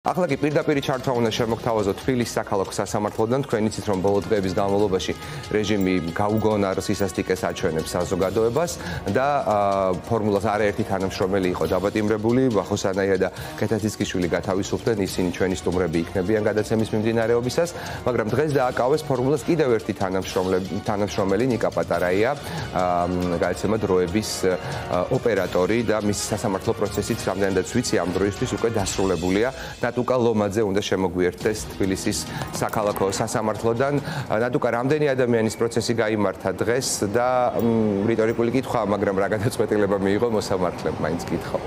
ახლა კი პირდაპირ ჩართვა უნდა შემოგთავაზოთ თბილისის საქალაქო სასამართლოდან. თქვენ იცით, რომ ბოლო დღეების განმავლობაში რეჟიმი გაუგონარ სისასტიკეს აჩვენებს საზოგადოებას და ფორმულას არაერთი თანამშრომელი იყო დაბატიმრებული. ვახოსანაია და ქეთათიცკიშვილი გათავისუფლდნენ, ისინი ჩვენი სტუმრები იქნებიან გადაცემის მიმდინარეობისას, მაგრამ დღეს დააკავეს ფორმულას კიდევ ერთი თანამშრომელი ნიკა პატარაია, გადაცემა დროების ოპერატორი და მის სასამართლო პროცესიც რამდენადაც ვიცი ამ დროისთვის უკვე დასრულებულია. ნატუკა ლომაძე უნდა შემოგვიერთდეს თბილისის საქალაქო სასამართლოდან. ნატუკა, რამდენი ადამიანის პროცესი გაიმართა დღეს და რიტორიკული კითხვაა, მაგრამ რა გადაწყვეტილება მიიღო მოსამართლემ, მაინც კითხავ.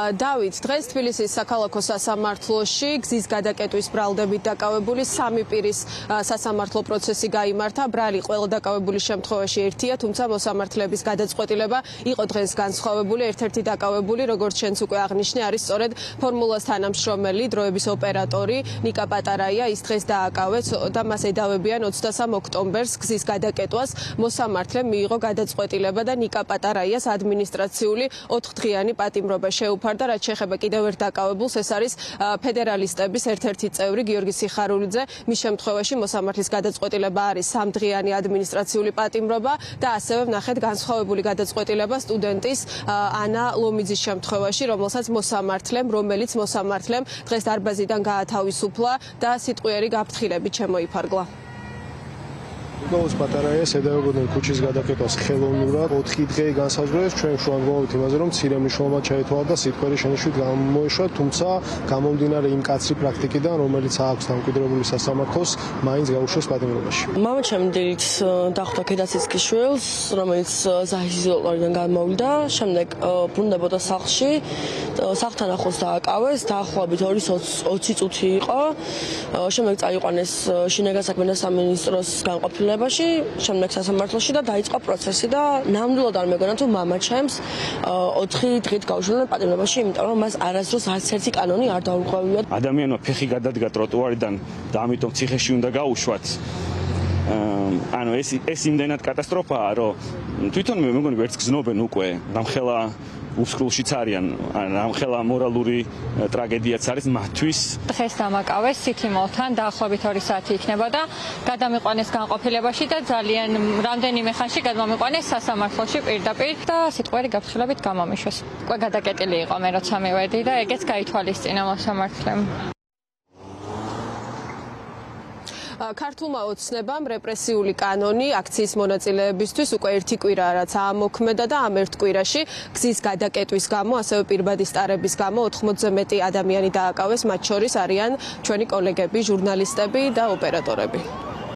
დავით, დღეს თბილისის საქალაქო სასამართლოში გზის გადაკეტვის ბრალდებით დაკავებული სამი პირის სასამართლო პროცესი გაიმართა. ბრალი ყველა დაკავებული შემთხვევაში ერთია, თუმცა მოსამართლეების გადაწყვეტილება იყო დღეს განსხვავებული. ერთ-ერთი დაკავებული, როგორც შენც უკვე აღნიშნე, არის სწორედ ფორმულას თანამშრომელი, დროების ოპერატორი ნიკა პატარაია. ის დღეს დააკავეს და მას ედავებიან 23 ოქტომბერს გზის გადაკეტვას. მოსამართლემ მიიღო გადაწყვეტილება და ნიკა პატარაიას ადმინისტრაციული 4 დღიანი პატიმრობა შეუფარდა. რაც შეეხება კიდევ ერთ დაკავებულს, ეს არის ფედერალისტების ერთ-ერთი წევრი გიორგი სიხარულიძე. მის შემთხვევაში მოსამართლის გადაწყვეტილება არის 3 დღიანი ადმინისტრაციული პატიმრობა და ასევე ვნახეთ განსხვავებული გადაწყვეტილება სტუდენტის ანა ლომიძის შემთხვევაში, რომელიც მოსამართლემ დღეს დარბაზიდან გაათავისუფლა და სიტყვიერი გაფრთხილებით შემოიფარგლა. ნიკოლოზ პატარაიას ედავებოდნენ ქუჩის გადაკეტვას ხელოვნურად 4 დღე განსაზღვრეს. ჩვენ შუამდგომობით იმაზე, რომ მცირე მნიშვნელობა ჩაითვალა და სიტყვიერი შენიშვნით გამოიშვა, თუმცა გამომდინარე იმ კაცრი პრაქტიკიდან, რომელიც აქვს დამკვიდრებული სასამართლოს, მაინც გაუშვეს პატიმრობაში. მამაჩემ დილით დახვდა ქეთათიცკიშვილს, რომელიც ზაჰის იზოლატორიდან გამოვიდა, შემდეგ ბრუნდებოდა სახლში, სახლთან ახლოს დააკავეს, დაახლოებით 2:20 წუთი იყო. შემდეგ წაიყვანეს შინაგან საქმეთა სამინისტროს განყოფილებაში, შემდეგ სასამართლოში და დაიწყო პროცესი და ნამდვილად არ მეგონა თუ მამაჩემს 4 დღით გაუშვნენ პატიმრობაში, იმიტომ რომ მას არასდროს არც ერთი კანონი არ დაურღვევია. ადამიანმა ფეხი გადადგა ტროტუარიდან და ამიტომ ციხეში უნდა გაუშვათ. ანუ ეს იმდენად კატასტროფაა, რომ თვითონ მე მგონი ვერც გზნობენ უკვე რამხელა უსკრულშიც არიან, რამხელა მორალური ტრაგედიაც არის მათთვის. დღეს დამაკავეს სითიმოლთან დაახლოებით 2 საათი იქნება და გადამიყვანეს განყოფილებაში და ძალიან რამდენიმე ხანში გადმომიყვანეს სასამართლოში პირდაპირ და სიტყვიერი გაფრთხილებით გამომიშვეს. უკვე გადაკეტილი იყო მე როცა მივედი და ეგეც გაითვალისწინა მოსამართლემ. ქართულმა ოცნებამ რეპრესიული კანონი აქციის მონაწილეებისთვის უკვე 1 კვირაა რაც აამოქმედა და ამ 1 კვირაში გზის გადაკეტვის გამო, ასევე პირბადი სტარების გამო 80-ზე მეტი ადამიანი დააკავეს, მათ შორის არიან ჩვენი კოლეგები, ჟურნალისტები და ოპერატორები.